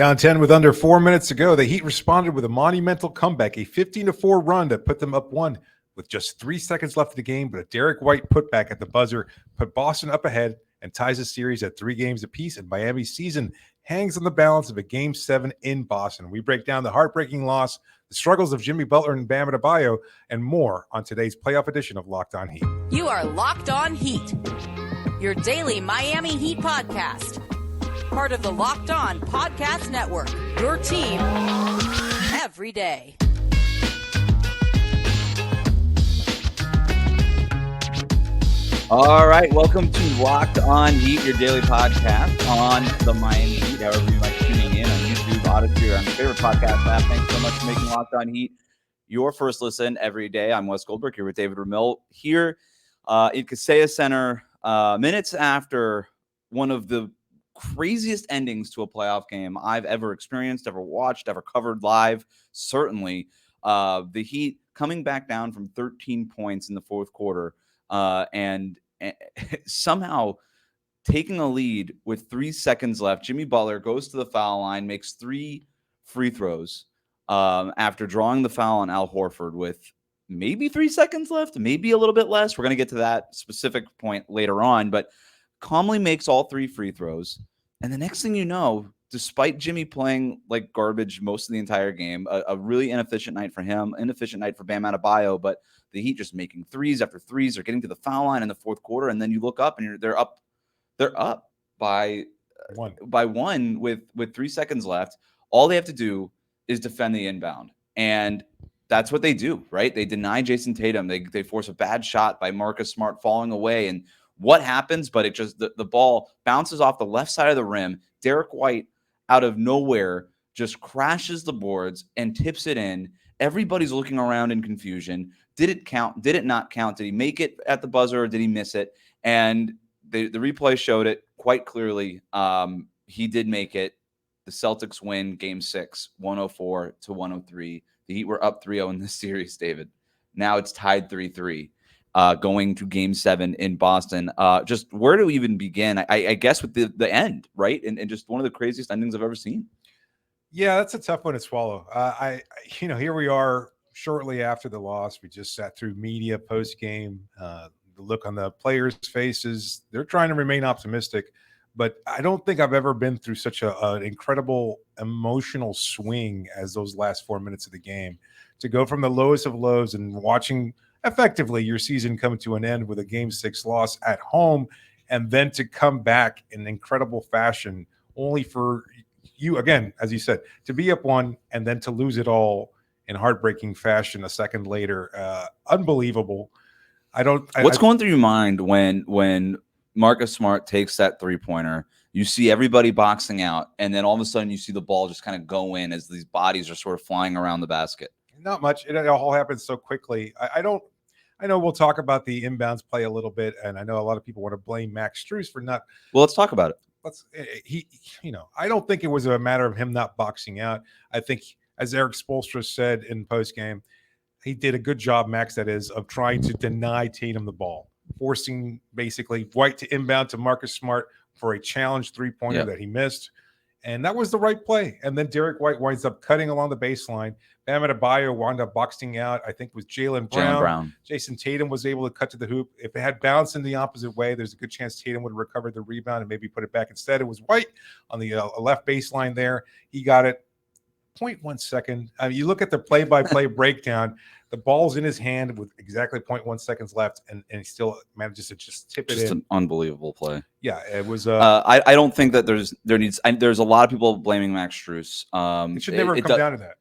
Down 10 with under 4 minutes to go, the Heat responded with a monumental comeback, a 15-4 run that put them up one with just 3 seconds left of the game, but a Derrick White putback at the buzzer put Boston up ahead and ties the series at 3 games apiece, and Miami's season hangs on the balance of a Game 7 in Boston. We break down the heartbreaking loss, the struggles of Jimmy Butler and Bam Adebayo, and more on today's playoff edition of Locked On Heat. You are Locked On Heat, your daily Miami Heat podcast. Part of the Locked On Podcast Network, your team every day. All right, welcome to Locked On Heat, your daily podcast on the Miami Heat, however you like tuning in on YouTube, Odyssey, or on your favorite podcast app. Thanks so much for making Locked On Heat your first listen every day. I'm Wes Goldberg here with David Ramil here in Kaseya Center, minutes after one of the craziest endings to a playoff game I've ever experienced, ever watched, ever covered live. Certainly, the Heat coming back down from 13 points in the fourth quarter and somehow taking a lead with 3 seconds left. Jimmy Butler goes to the foul line, makes 3 free throws after drawing the foul on Al Horford with maybe 3 seconds left, maybe a little bit less. We're going to get to that specific point later on, but calmly makes all 3 free throws. And the next thing you know, despite Jimmy playing like garbage most of the entire game, a really inefficient night for him, inefficient night for Bam Adebayo, but the Heat just making threes after threes. They're getting to the foul line in the fourth quarter, and then you look up and they're up by one with 3 seconds left. All they have to do is defend the inbound, and that's what they do, right? They deny Jason Tatum. They force a bad shot by Marcus Smart falling away, and what happens? But it just the ball bounces off the left side of the rim. Derrick White, out of nowhere, just crashes the boards and tips it in. Everybody's looking around in confusion. Did it count? Did it not count? Did he make it at the buzzer or did he miss it? And the replay showed it quite clearly. He did make it. The Celtics win Game 6, 104-103. The Heat were up 3-0 in this series, David. Now it's tied 3-3. Going to Game 7 in Boston. Just where do we even begin? I guess with the end, right? And just one of the craziest endings I've ever seen. Yeah, that's a tough one to swallow. Here we are shortly after the loss. We just sat through media post-game. The look on the players' faces, they're trying to remain optimistic. But I don't think I've ever been through such an incredible emotional swing as those last 4 minutes of the game. To go from the lowest of lows and watching effectively your season come to an end with a Game 6 loss at home, and then to come back in incredible fashion, only for you, again, as you said, to be up one and then to lose it all in heartbreaking fashion a second later. Unbelievable. What's going through your mind when Marcus Smart takes that three-pointer? You see everybody boxing out, and then all of a sudden you see the ball just kind of go in as these bodies are sort of flying around the basket. Not much. It all happens so quickly. I know we'll talk about the inbounds play a little bit, and I know a lot of people want to blame Max Strus for not. Well, let's talk about it. I don't think it was a matter of him not boxing out. I think, as Eric Spoelstra said in postgame, he did a good job, Max, that is, of trying to deny Tatum the ball, forcing basically White to inbound to Marcus Smart for a challenge three-pointer that he missed. And that was the right play. And then Derrick White winds up cutting along the baseline. Bam Adebayo wound up boxing out, I think, with Jaylen Brown. Jason Tatum was able to cut to the hoop. If it had bounced in the opposite way, there's a good chance Tatum would have recovered the rebound and maybe put it back. Instead, it was White on the left baseline there. He got it. 0.1 second. You look at the play-by-play breakdown, the ball's in his hand with exactly 0.1 seconds left, and he still manages to just tip it in. Just an unbelievable play. Yeah, it was. I don't think that there's a lot of people blaming Max Strus. It should never come down to that.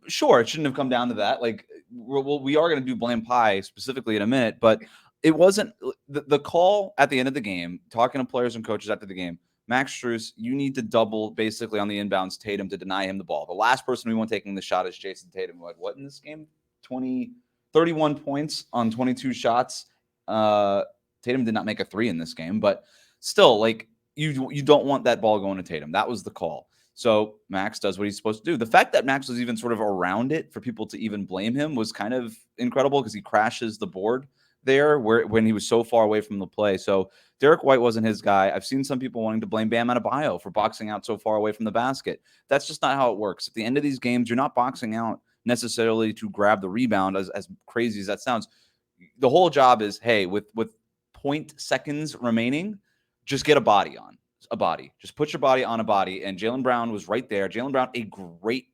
Sure, it shouldn't have come down to that. Like, we are going to do blame pie specifically in a minute, but it wasn't the call at the end of the game. Talking to players and coaches after the game, Max Strus, you need to double basically on the inbounds Tatum to deny him the ball. The last person we want taking the shot is Jason Tatum, who had what in this game? 31 points on 22 shots. Tatum did not make a 3 in this game, but still, like, you don't want that ball going to Tatum. That was the call. So Max does what he's supposed to do. The fact that Max was even sort of around it for people to even blame him was kind of incredible because he crashes the board there when he was so far away from the play. So Derrick White wasn't his guy. I've seen some people wanting to blame Bam Adebayo for boxing out so far away from the basket. That's just not how it works. At the end of these games, you're not boxing out necessarily to grab the rebound, as crazy as that sounds. The whole job is, hey, with 0.0 seconds remaining, just get a body on a body. Just put your body on a body. And Jaylen Brown was right there. Jaylen Brown, a great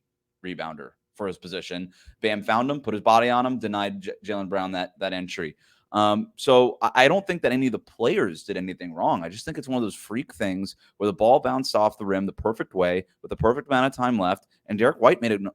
rebounder for his position. Bam found him, put his body on him, denied Jaylen Brown that entry. So I don't think that any of the players did anything wrong. I just think it's one of those freak things where the ball bounced off the rim the perfect way with the perfect amount of time left, and Derrick White made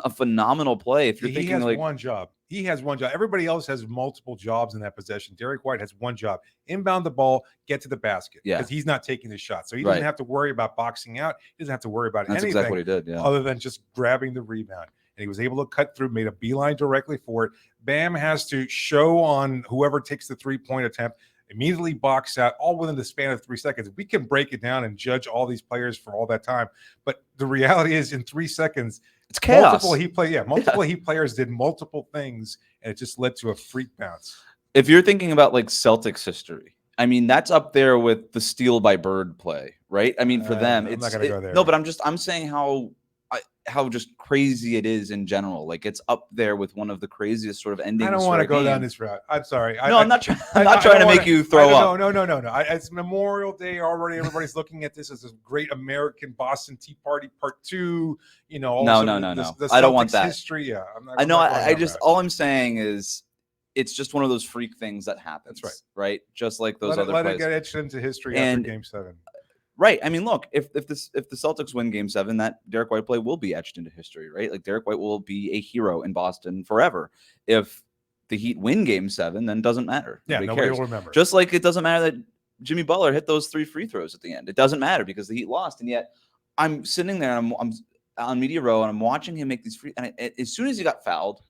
a phenomenal play. If you're thinking, he has like, one job. He has one job. Everybody else has multiple jobs in that possession. Derrick White has one job: inbound the ball, get to the basket. Yeah, because he's not taking the shot, so he doesn't have to worry about boxing out. He doesn't have to worry about anything. Exactly what he did. Yeah, other than just grabbing the rebound. And he was able to cut through, made a beeline directly for it. Bam has to show on whoever takes the three-point attempt, immediately box out, all within the span of 3 seconds. We can break it down and judge all these players for all that time. But the reality is, in 3 seconds, it's chaos. Multiple Heat players did multiple things, and it just led to a freak bounce. If you're thinking about like Celtics history, I mean, that's up there with the steal by Bird play, right? I mean, for them, I'm not gonna go there. No, but I'm saying how just crazy it is in general. Like, it's up there with one of the craziest sort of endings. I don't want to go down this route. I'm sorry. I'm not trying to make you throw up. No. It's Memorial Day already. Everybody's looking at this as a great American Boston Tea Party Part 2. You know, no. I don't want that history. Yeah, all I'm saying is, it's just one of those freak things that happens. That's right? Just like those other let plays. it get etched into history after Game 7. Right. I mean, look, if the Celtics win Game 7, that Derrick White play will be etched into history, right? Like, Derrick White will be a hero in Boston forever. If the Heat win Game 7, then it doesn't matter. Yeah, nobody will remember. Just like it doesn't matter that Jimmy Butler hit those 3 free throws at the end. It doesn't matter because the Heat lost. And yet I'm sitting there and I'm on media row and I'm watching him make these free. And as soon as he got fouled,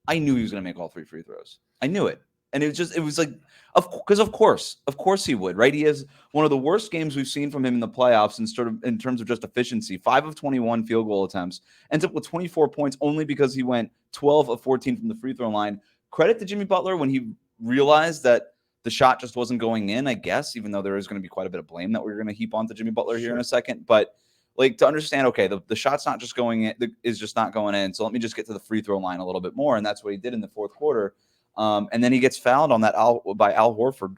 I knew he was going to make all 3 free throws. I knew it. And it was like, of course he would, right? He has one of the worst games we've seen from him in the playoffs in terms of just efficiency. 5 of 21 field goal attempts, ends up with 24 points only because he went 12 of 14 from the free throw line. Credit to Jimmy Butler when he realized that the shot just wasn't going in, I guess, even though there is going to be quite a bit of blame that we're going to heap onto Jimmy Butler here in a second. But like, to understand, okay, the shot's not just going in, is just not going in. So let me just get to the free throw line a little bit more. And that's what he did in the fourth quarter. And then he gets fouled on that by Al Horford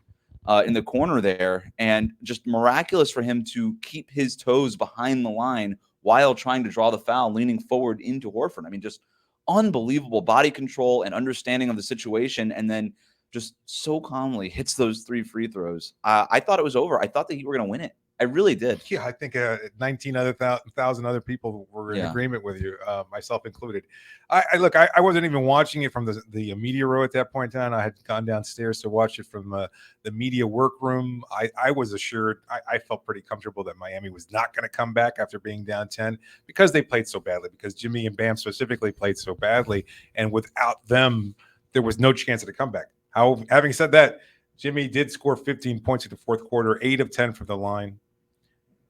in the corner there. And just miraculous for him to keep his toes behind the line while trying to draw the foul, leaning forward into Horford. I mean, just unbelievable body control and understanding of the situation. And then just so calmly hits those 3 free throws. I thought it was over. I thought that he were going to win it. I really did. Yeah, I think 19,000 other people were in agreement with you, myself included. I wasn't even watching it from the media row at that point in time. I had gone downstairs to watch it from the media workroom. I was assured, I felt pretty comfortable that Miami was not going to come back after being down 10 because they played so badly, because Jimmy and Bam specifically played so badly. And without them, there was no chance of a comeback. Having said that, Jimmy did score 15 points in the fourth quarter, 8 of 10 from the line.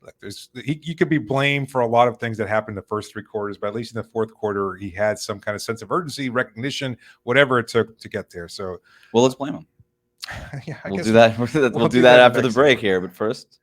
Like, you could be blamed for a lot of things that happened in the first 3 quarters, but at least in the fourth quarter, he had some kind of sense of urgency, recognition, whatever it took to get there. So, well, let's blame him. Yeah, we'll do that. We'll do that after the break here. But first,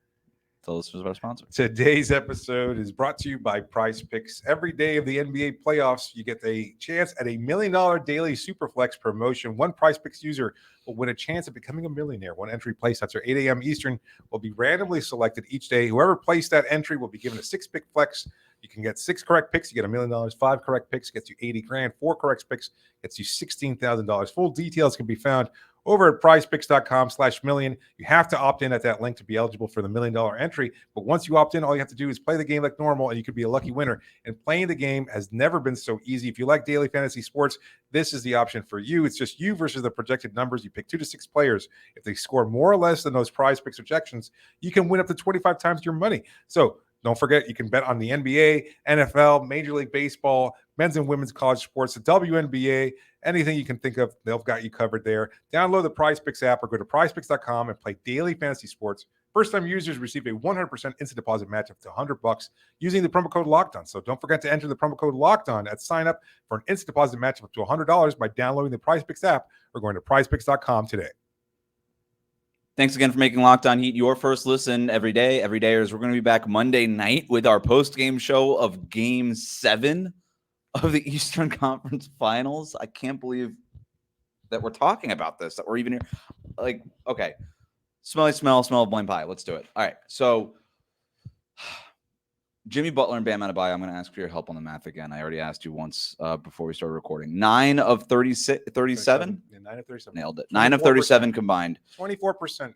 tell us about our sponsor. Today's episode is brought to you by PrizePicks. Every day of the NBA playoffs, you get a chance at $1 million daily Superflex promotion. One PrizePicks user will win a chance of becoming a millionaire. One entry placed after 8 a.m. Eastern will be randomly selected each day. Whoever placed that entry will be given a 6-pick flex. You can get 6 correct picks, you get $1 million. 5 correct picks gets you $80,000. 4 correct picks gets you $16,000. Full details can be found over at prizepicks.com/million. You have to opt in at that link to be eligible for the $1 million entry. But once you opt in, all you have to do is play the game like normal, and you could be a lucky winner. And playing the game has never been so easy. If you like daily fantasy sports, this is the option for you. It's just you versus the projected numbers. You pick 2 to 6 players. If they score more or less than those PrizePicks projections, you can win up to 25 times your money. So don't forget, you can bet on the NBA, NFL, Major League Baseball, men's and women's college sports, the WNBA, anything you can think of, they've got you covered there. Download the PrizePicks app or go to prizepicks.com and play daily fantasy sports First-time users receive a 100% instant deposit match up to $100 using the promo code LOCKEDON. So don't forget to enter the promo code LOCKEDON at sign up for an instant deposit match up to $100 by downloading the PrizePicks app or going to PrizePicks.com today. Thanks again for making Locked On Heat your first listen every day. Every dayers, we're going to be back Monday night with our post-game show of Game 7 of the Eastern Conference Finals. I can't believe that we're talking about this, that we're even here. Like, okay, smell of blame pie. Let's do it. All right, so Jimmy Butler and Bam Adebayo, I'm going to ask for your help on the math again. I already asked you once before we started recording. 9 of 37? Yeah, 9 of 37. Nailed it. 9 of 37 combined. 24%.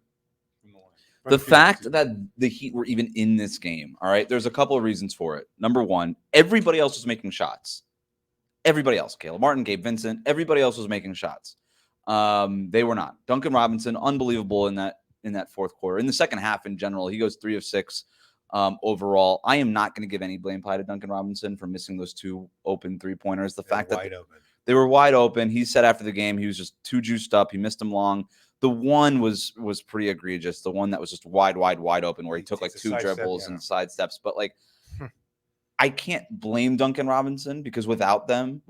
The fact that the Heat were even in this game, all right, there's a couple of reasons for it. Number one, everybody else was making shots. Everybody else, Caleb Martin, Gabe Vincent, everybody else was making shots. They were not. Duncan Robinson, unbelievable in that fourth quarter. In the second half in general, he goes 3 of 6 overall. I am not going to give any blame pie to Duncan Robinson for missing those 2 open three-pointers. The fact that they were wide open. He said after the game he was just too juiced up. He missed them long. The one was pretty egregious. The one that was just wide open where he took like 2 dribbles and sidesteps. But like, I can't blame Duncan Robinson because without him,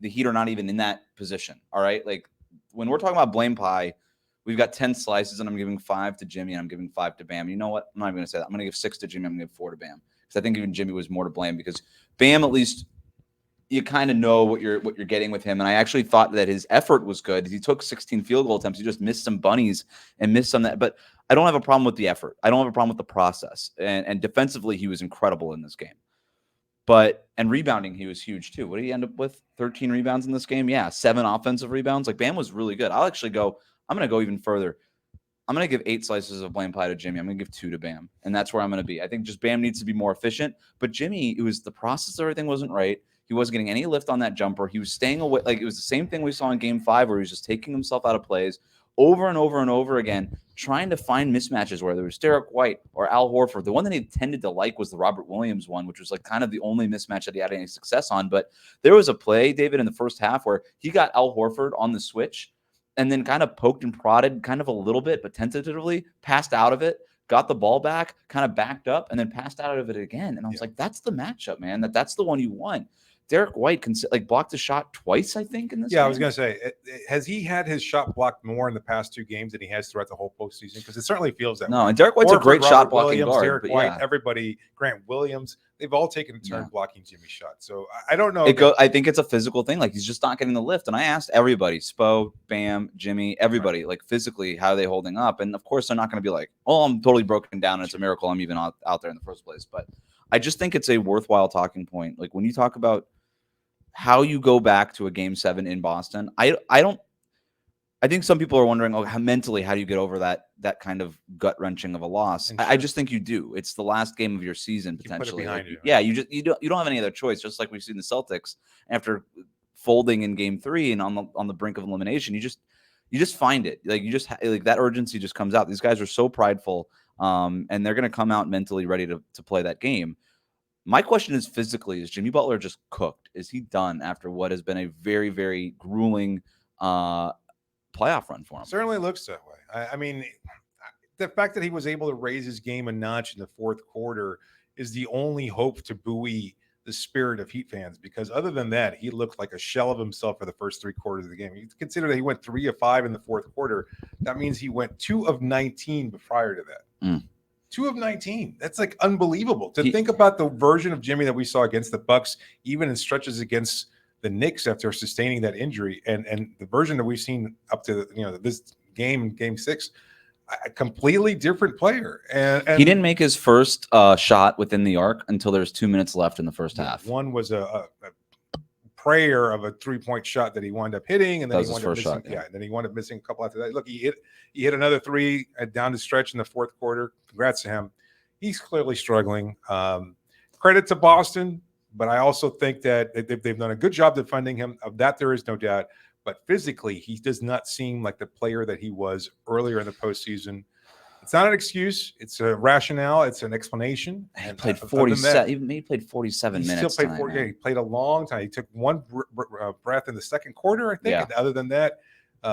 the Heat are not even in that position. All right. Like when we're talking about blame pie, we've got 10 slices and I'm giving 5 to Jimmy and I'm giving 5 to Bam. You know what? I'm not even going to say that. I'm going to give 6 to Jimmy. I'm going to give 4 to Bam because I think even Jimmy was more to blame because Bam, at least you kind of know what you're getting with him. And I actually thought that his effort was good. He took 16 field goal attempts. He just missed some bunnies and missed some that. But I don't have a problem with the effort. I don't have a problem with the process. And defensively, he was incredible in this game. And rebounding, he was huge too. What did he end up with? 13 rebounds in this game? Yeah, 7 offensive rebounds. Like Bam was really good. I'm going to go even further. I'm going to give 8 slices of blame pie to Jimmy. I'm going to give 2 to Bam. And that's where I'm going to be. I think just Bam needs to be more efficient. But Jimmy, it was the process of everything wasn't right. He wasn't getting any lift on that jumper. He was staying away. Like it was the same thing we saw in Game 5 where he was just taking himself out of plays over and over and over again, trying to find mismatches, whether it was Derrick White or Al Horford. The one that he tended to like was the Robert Williams one, which was like kind of the only mismatch that he had any success on. But there was a play, David, in the first half where he got Al Horford on the switch and then kind of poked and prodded kind of a little bit, but tentatively passed out of it, got the ball back, kind of backed up, and then passed out of it again. And I was like, that's the matchup, man. That's the one you want. Derrick White blocked a shot twice, I think, in this game. I was going to say, has he had his shot blocked more in the past 2 games than he has throughout the whole postseason? Because it certainly feels that way. And Derrick White's a great shot blocking guard. Derrick White, everybody, Grant Williams, they've all taken a turn blocking Jimmy's shot. So I don't know. I think it's a physical thing. Like he's just not getting the lift. And I asked everybody, Spo, Bam, Jimmy, everybody, like physically, how are they holding up? And of course, they're not going to be like, oh, I'm totally broken down. And it's a miracle I'm even out there in the first place. But I just think it's a worthwhile talking point. Like when you talk about how you go back to a Game 7 in Boston, I think some people are wondering, how mentally, how do you get over that kind of gut wrenching of a loss? I just think you do. It's the last game of your season potentially. You don't have any other choice. Just like we've seen the Celtics after folding in Game 3 and on the brink of elimination, you just find it. Like that urgency just comes out. These guys are so prideful, and they're going to come out mentally ready to play that game. My question is physically, is Jimmy Butler just cooked? Is he done after what has been a very, very grueling playoff run for him? Certainly looks that way. I mean, the fact that he was able to raise his game a notch in the fourth quarter is the only hope to buoy the spirit of Heat fans, because other than that, he looked like a shell of himself for the first 3 quarters of the game. You consider that he went 3 of 5 in the fourth quarter. That means he went 2 of 19 prior to that. 2 of 19. That's like unbelievable. Think about the version of Jimmy that we saw against the Bucks, even in stretches against the Knicks after sustaining that injury, and the version that we've seen up to this game, Game 6, a completely different player. And he didn't make his first shot within the arc until there was 2 minutes left in the first half. One was a prayer of a 3-point shot that he wound up hitting, and then he wound up missing. And then he wound up missing a couple after that. Look, he hit another 3 down the stretch in the fourth quarter. Congrats to him. He's clearly struggling. Credit to Boston, but I also think that they've done a good job defending him. Of that, there is no doubt. But physically, he does not seem like the player that he was earlier in the postseason. It's not an excuse. It's a rationale. It's an explanation. He played 47. He played 47 minutes. He still played he played a long time. He took one breath in the second quarter, I think. Yeah. And other than that,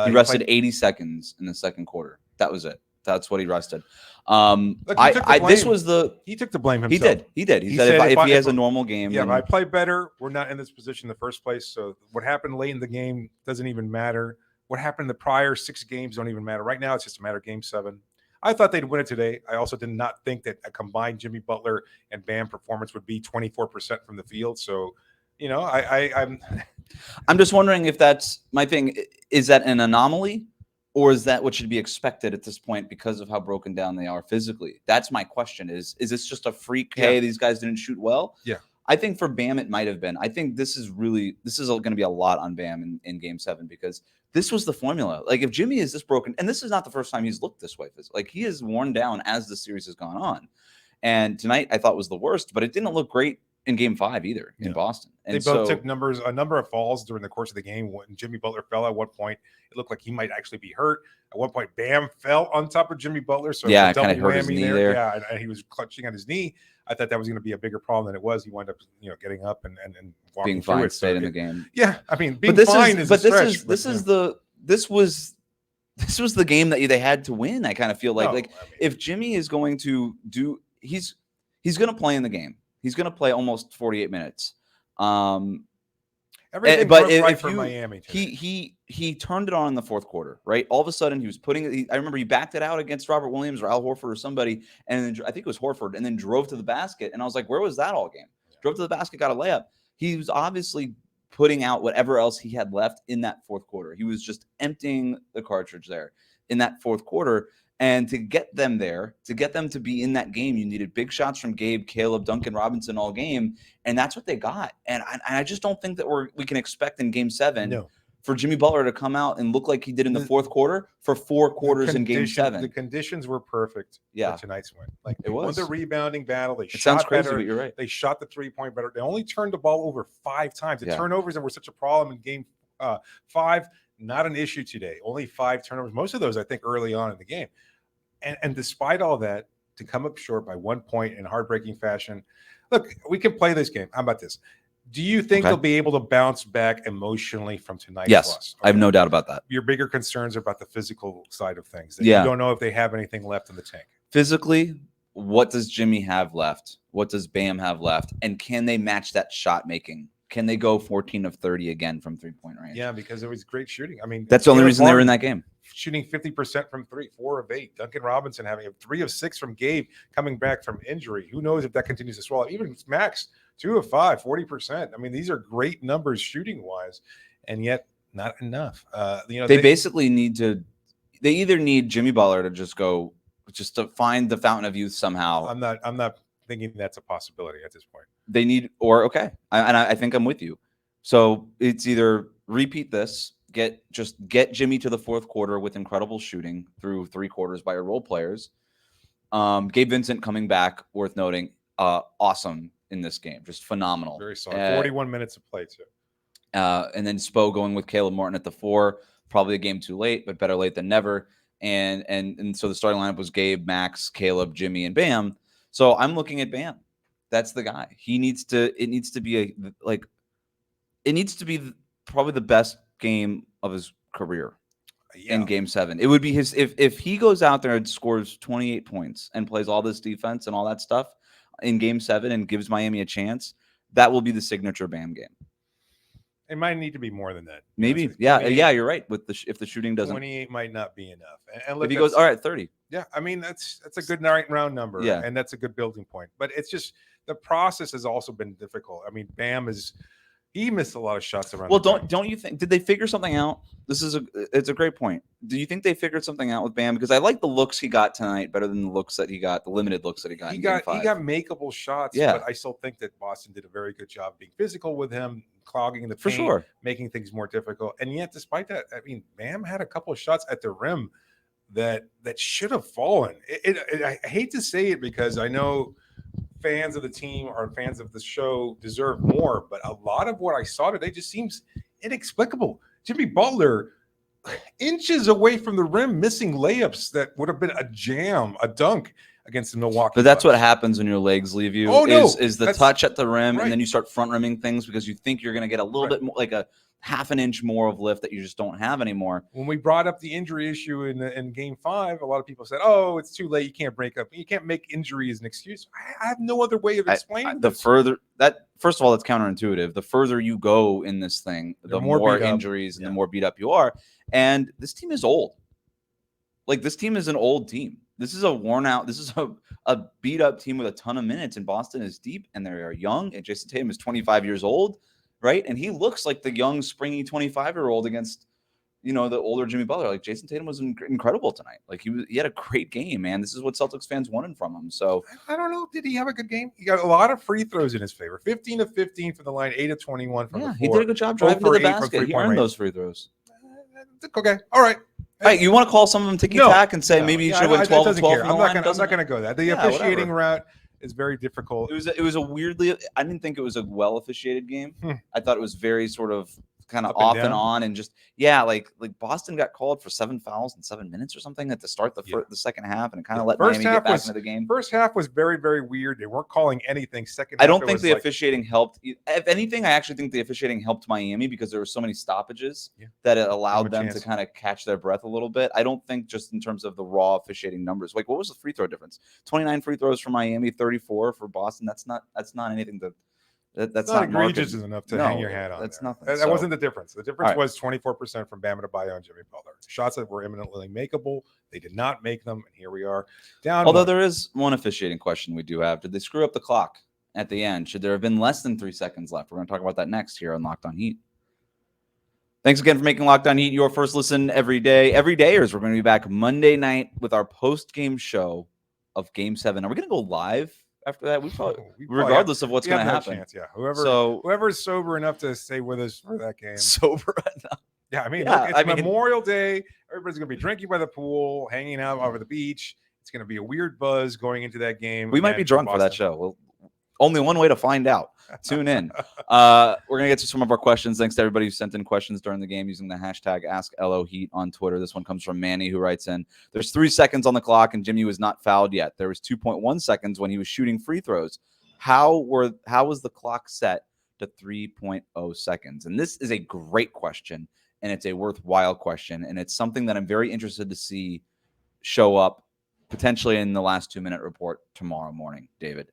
he rested 80 seconds in the second quarter. That was it. That's what he rested. Look, he took the this blame. was the He took the blame himself. He did. He said if he has a normal game, yeah, then, if I play better, we're not in this position in the first place. So what happened late in the game doesn't even matter. What happened in the prior 6 games don't even matter. Right now, it's just a matter of game 7. I thought they'd win it today. I also did not think that a combined Jimmy Butler and Bam performance would be 24% from the field. So, you know, I'm just wondering if that's my thing. Is that an anomaly? Or is that what should be expected at this point because of how broken down they are physically? That's my question. Is this just a freak? Hey, these guys didn't shoot well? Yeah. I think for Bam, it might have been. I think this is going to be a lot on Bam in game 7 because this was the formula. Like if Jimmy is this broken, and this is not the first time he's looked this way. Like he is worn down as the series has gone on. And tonight I thought was the worst, but it didn't look great in game 5 either in Boston. And they both took a number of falls during the course of the game. When Jimmy Butler fell at one point, it looked like he might actually be hurt. At one point, Bam fell on top of Jimmy Butler. So yeah, kind of hurt his knee there. Yeah, and he was clutching at his knee. I thought that was going to be a bigger problem than it was. He wound up, getting up and walking being fine, through it. Stayed in the game. Yeah, I mean, being fine is a stretch. This was the game that they had to win. I kind of feel like if Jimmy is going to do, he's going to play in the game. He's going to play almost 48 minutes. Everything but right for Miami today. He turned it on in the fourth quarter, right? All of a sudden, he was I remember he backed it out against Robert Williams or Al Horford or somebody, and then, I think it was Horford, and then drove to the basket. And I was like, where was that all game? Drove to the basket, got a layup. He was obviously putting out whatever else he had left in that fourth quarter. He was just emptying the cartridge there in that fourth quarter. And to get them there, to get them to be in that game, you needed big shots from Gabe, Caleb, Duncan Robinson all game. And that's what they got. And I just don't think that we can expect in game 7 for Jimmy Butler to come out and look like he did in the fourth quarter for 4 quarters in game 7. The conditions were perfect for tonight's win. Like it was the rebounding battle. It sounds crazy, but you're right. They shot the 3-point better. They only turned the ball over 5 times. The turnovers that were such a problem in game 5, not an issue today. Only 5 turnovers. Most of those, I think, early on in the game. And despite all that, to come up short by 1 point in heartbreaking fashion, look, we can play this game. How about this? Do you think they'll be able to bounce back emotionally from tonight's loss? Yes, I have no doubt about that. Your bigger concerns are about the physical side of things. You don't know if they have anything left in the tank. Physically, what does Jimmy have left? What does Bam have left? And can they match that shot making? Can they go 14 of 30 again from 3-point range? Yeah, because it was great shooting. I mean, that's the only reason they were in that game. Shooting 50% from 3, 4 of 8. Duncan Robinson having a 3 of 6 from Gabe coming back from injury. Who knows if that continues to swallow? Even Max, 2 of 5, 40%. I mean, these are great numbers shooting wise, and yet not enough. They basically need to. They either need Jimmy Butler to just to find the fountain of youth somehow. I'm not thinking that's a possibility at this point. They need, I think I'm with you. So it's either repeat this. Get Jimmy to the fourth quarter with incredible shooting through 3 quarters by your role players. Gabe Vincent coming back, worth noting, awesome in this game, just phenomenal. Very solid. 41 minutes of play too. And then Spo going with Caleb Martin at the 4, probably a game too late, but better late than never. And so the starting lineup was Gabe, Max, Caleb, Jimmy, and Bam. So I'm looking at Bam. That's the guy. It needs to be probably the best game of his career in game 7. It would be his if he goes out there and scores 28 points and plays all this defense and all that stuff in game 7 and gives Miami a chance, that will be the signature Bam game. It might need to be more than that. Maybe. Yeah, you're right. If the shooting doesn't, 28 might not be enough. And look, if he goes, all right, 30. Yeah, I mean, that's a good round number. Yeah. And that's a good building point. But it's just the process has also been difficult. I mean, Bam he missed a lot of shots around. Well, don't you think? Did they figure something out? It's a great point. Do you think they figured something out with Bam? Because I like the looks he got tonight better than the limited looks that he got. He got makeable shots. Yeah, but I still think that Boston did a very good job being physical with him, clogging the paint, for sure, making things more difficult. And yet, despite that, I mean, Bam had a couple of shots at the rim that should have fallen. I hate to say it because I know fans of the team or fans of the show deserve more, but a lot of what I saw today just seems inexplicable. Jimmy Butler, inches away from the rim, missing layups that would have been a jam, a dunk. against the Milwaukee But that's Bucks. what happens when your legs leave you. Oh, no. Is the That's touch at the rim, right. and then you start front rimming things because you think you're going to get a little bit more, like a half an inch more of lift that you just don't have anymore. When we brought up the injury issue in Game 5, a lot of people said, "Oh, it's too late. You can't break up. You can't make injury as an excuse." I have no other way of explaining the this. further that, first of all, that's counterintuitive. The further you go in this thing, the more injuries and the more beat up you are. And this team is old. Like, this team is an old team. This is a worn out. This is a beat up team with a ton of minutes. And Boston is deep, and they are young. And Jason Tatum is 25 years old, right? And he looks like the young, springy 25-year-old against, the older Jimmy Butler. Like, Jason Tatum was incredible tonight. Like, he had a great game, man. This is what Celtics fans wanted from him. So I don't know. Did he have a good game? He got a lot of free throws in his favor. 15 of 15 from the line, 8 of 21 from the floor. He did a good job driving to the basket. He earned those free throws. Okay, all right. Hey, you want to call some of them ticky-tack and say maybe you should win 12 of 12 from the line? I'm not going to go that. The officiating route is very difficult. It was a weirdly – I didn't think it was a well-officiated game. I thought it was very sort of kind of off and on, and just like Boston got called for 7 fouls in 7 minutes or something at the start the second half, and it kind of let Miami get back into the game. First half was very, very weird. They weren't calling anything. Second half, I don't think the officiating helped. If anything, I actually think the officiating helped Miami because there were so many stoppages that it allowed them to kind of catch their breath a little bit. I don't think just in terms of the raw officiating numbers. Like, what was the free throw difference? 29 free throws for Miami, 34 for Boston. That's not anything to – That's not egregious enough to hang your hat on. That's nothing. That wasn't the difference. The difference was 24% from Bam Adebayo and Jimmy Butler. Shots that were eminently makeable. They did not make them, and here we are down. Although there is one officiating question we do have. Did they screw up the clock at the end? Should there have been less than 3 seconds left? We're going to talk about that next here on Locked On Heat. Thanks again for making Locked On Heat your first listen every day. Every dayers, we're going to be back Monday night with our post-game show of Game 7. Are we going to go live after that? We probably regardless of what's going to happen. Chance, yeah. Whoever is sober enough to stay with us for that game. Sober enough. Yeah, I mean, look, it's Memorial Day. Everybody's going to be drinking by the pool, hanging out over the beach. It's going to be a weird buzz going into that game. We might be drunk for that show. Well, only one way to find out. Tune in. We're going to get to some of our questions. Thanks to everybody who sent in questions during the game using the hashtag AskLOHeat on Twitter. This one comes from Manny, who writes in, there's 3 seconds on the clock and Jimmy was not fouled yet. There was 2.1 seconds when he was shooting free throws. How was the clock set to 3.0 seconds? And this is a great question, and it's a worthwhile question, and it's something that I'm very interested to see show up potentially in the last 2-minute report tomorrow morning, David.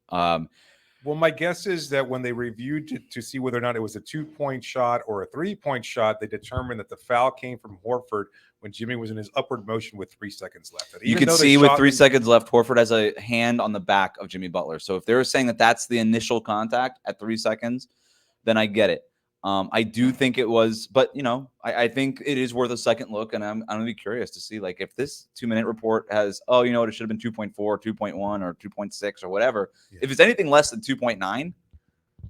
Well, my guess is that when they reviewed to see whether or not it was a 2-point shot or a 3-point shot, they determined that the foul came from Horford when Jimmy was in his upward motion with 3 seconds left. You can see with 3 seconds left, Horford has a hand on the back of Jimmy Butler. So if they're saying that that's the initial contact at 3 seconds, then I get it. I do think it was, but I think it is worth a second look, and I'm gonna be curious to see like if this 2-minute report has, it should have been 2.4, 2.1, or 2.6 or whatever. Yeah. If it's anything less than 2.9,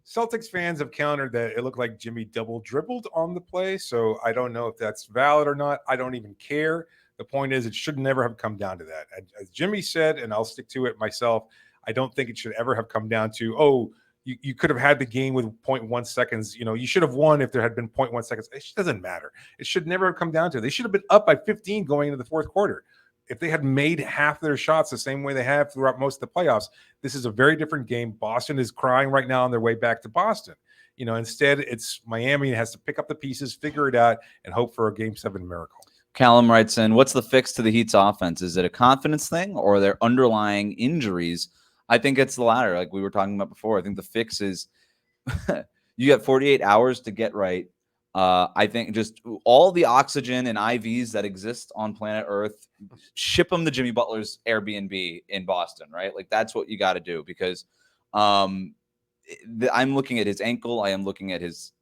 Celtics fans have countered that it looked like Jimmy double dribbled on the play. So I don't know if that's valid or not. I don't even care. The point is, it should never have come down to that. As Jimmy said, and I'll stick to it myself, I don't think it should ever have come down to, you could have had the game with 0.1 seconds. You should have won if there had been 0.1 seconds. It doesn't matter. It should never have come down to it. They should have been up by 15 going into the fourth quarter. If they had made half their shots the same way they have throughout most of the playoffs, this is a very different game. Boston is crying right now on their way back to Boston. Instead, it's Miami has to pick up the pieces, figure it out, and hope for a Game 7 miracle. Callum writes in, what's the fix to the Heat's offense? Is it a confidence thing or their underlying injuries? I think it's the latter, like we were talking about before. I think the fix is you got 48 hours to get right. I think just all the oxygen and IVs that exist on planet Earth, ship them to Jimmy Butler's Airbnb in Boston, right? Like that's what you got to do because I'm looking at his ankle. I am looking at his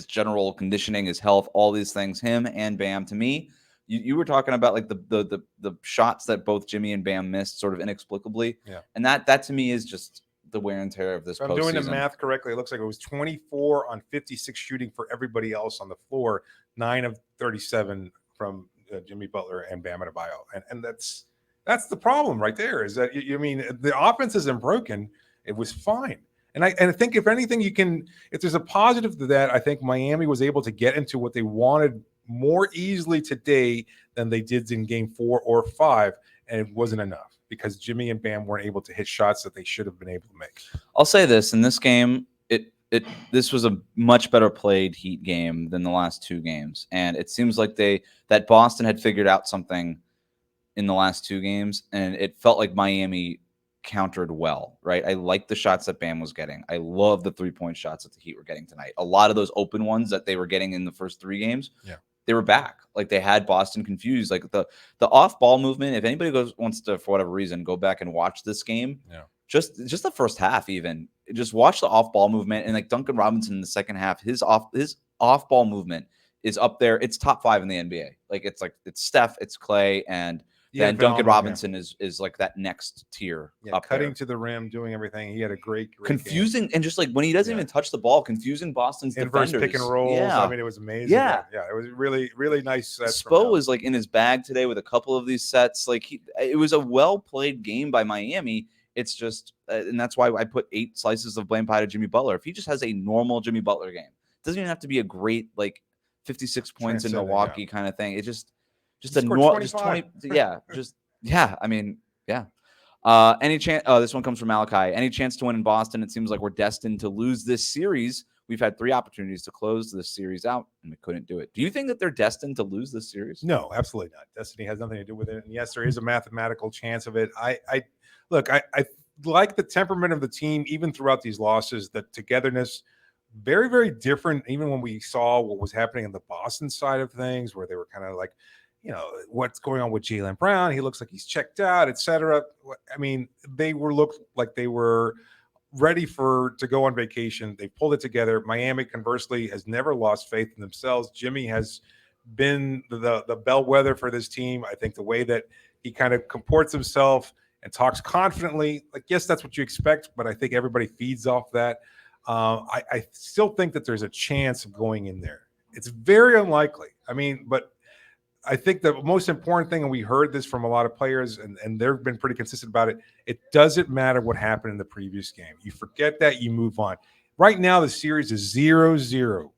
general conditioning, his health, all these things, him and Bam. To me, you were talking about like the shots that both Jimmy and Bam missed sort of inexplicably. Yeah. And that to me is just the wear and tear of this postseason. I'm doing the math correctly. It looks like it was 24 on 56 shooting for everybody else on the floor, 9 of 37 from Jimmy Butler and Bam Adebayo. And that's the problem right there is that, the offense isn't broken. It was fine. And I think if anything, if there's a positive to that, I think Miami was able to get into what they wanted more easily today than they did in Game 4 or 5, and it wasn't enough. because Jimmy and Bam weren't able to hit shots that they should have been able to make. I'll say this, in this game, this was a much better played Heat game than the last two games. And it seems like that Boston had figured out something in the last two games, and it felt like Miami countered well, right? I like the shots that Bam was getting. I love the 3-point shots that the Heat were getting tonight. A lot of those open ones that they were getting in the first three games, they were back. Like, they had Boston confused. Like, the off-ball movement, if anybody wants to, for whatever reason, go back and watch this game, just the first half even, just watch the off-ball movement. And, like, Duncan Robinson in the second half, his off-ball movement is up there. It's top 5 in the NBA. It's Steph, it's Clay, and then Duncan Robinson is like that next tier. Up cutting there to the rim, doing everything. He had a great confusing game. And just like when he doesn't even touch the ball, confusing Boston's inverse defenders. Pick and rolls. I mean, it was amazing. It was really, really nice sets. Spo was like in his bag today with a couple of these sets. Like, it was a well played game by Miami. It's just, and that's why I put 8 slices of blame pie to Jimmy Butler. If he just has a normal Jimmy Butler game, it doesn't even have to be a great 56 points in Milwaukee kind of thing. It just a normal, just 20. Any chance? Oh, this one comes from Malachi. Any chance to win in Boston? It seems like we're destined to lose this series. We've had 3 opportunities to close this series out, and we couldn't do it. Do you think that they're destined to lose this series? No, absolutely not. Destiny has nothing to do with it. And yes, there is a mathematical chance of it. I like the temperament of the team, even throughout these losses, the togetherness, very, very different. Even when we saw what was happening on the Boston side of things, where they were kind of like, what's going on with Jaylen Brown? He looks like he's checked out, etc. I mean, they looked like they were ready to go on vacation. They pulled it together. Miami, conversely, has never lost faith in themselves. Jimmy has been the bellwether for this team. I think the way that he kind of comports himself and talks confidently, like, yes, that's what you expect, but I think everybody feeds off that. I still think that there's a chance of going in there. It's very unlikely. I mean, but I think the most important thing, and we heard this from a lot of players, and they've been pretty consistent about it, it doesn't matter what happened in the previous game. You forget that, you move on. Right now, the series is 0-0.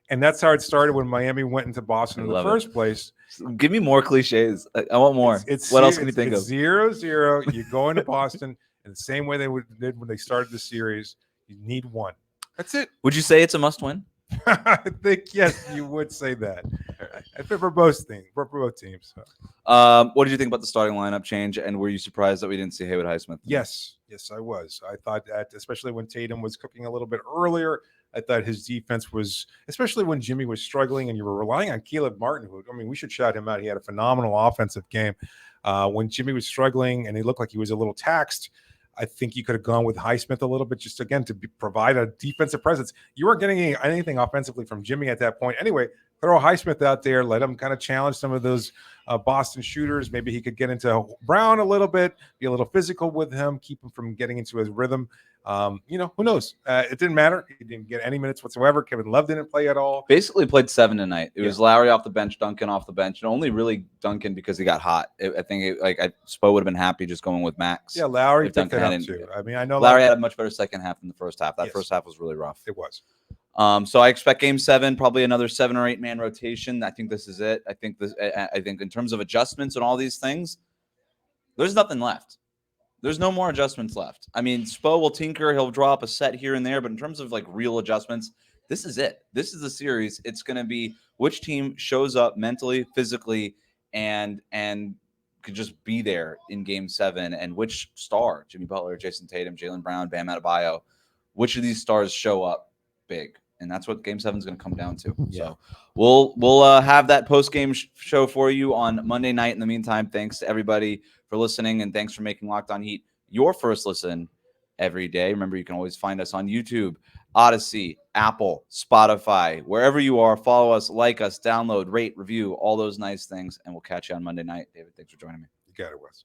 And that's how it started when Miami went into Boston in the first place. Give me more cliches. I want more. What else can you think of? 0-0. You go into Boston in the same way they did when they started the series. You need one. That's it. Would you say it's a must-win? I think, yes, you would say that. I think for both teams. What did you think about the starting lineup change, and were you surprised that we didn't see Haywood Highsmith? Yes, I was. I thought that, especially when Tatum was cooking a little bit earlier, I thought his defense was, especially when Jimmy was struggling and you were relying on Caleb Martin, who, I mean, we should shout him out. He had a phenomenal offensive game. When Jimmy was struggling and he looked like he was a little taxed, I think you could have gone with Highsmith a little bit, just again to provide a defensive presence. You weren't getting anything offensively from Jimmy at that point. Anyway, throw Highsmith out there, let him kind of challenge some of those Boston shooters. Maybe he could get into Brown a little bit, be a little physical with him, keep him from getting into his rhythm. Who knows? It didn't matter. He didn't get any minutes whatsoever. Kevin Love didn't play at all. Basically played 7 tonight. It was Lowry off the bench, Duncan off the bench, and only really Duncan because he got hot. I think Spo would have been happy just going with Max. Yeah, Lowry picked it up too. I mean, I know Lowry had a much better second half than the first half. That first half was really rough. It was. So I expect Game 7, probably another 7 or 8 man rotation. I think this is it. I think in terms of adjustments and all these things, there's nothing left. There's no more adjustments left. I mean, Spo will tinker. He'll draw up a set here and there. But in terms of like real adjustments, this is it. This is the series. It's going to be which team shows up mentally, physically, and could just be there in Game 7. And which star, Jimmy Butler, Jason Tatum, Jaylen Brown, Bam Adebayo, which of these stars show up big? And that's what Game 7 is going to come down to. Yeah. So we'll have that post-game show for you on Monday night. In the meantime, thanks to everybody for listening, and thanks for making Locked On Heat your first listen every day. Remember, you can always find us on YouTube, Odyssey, Apple, Spotify, wherever you are. Follow us, like us, download, rate, review, all those nice things, and we'll catch you on Monday night. David, thanks for joining me. You got it, Wes.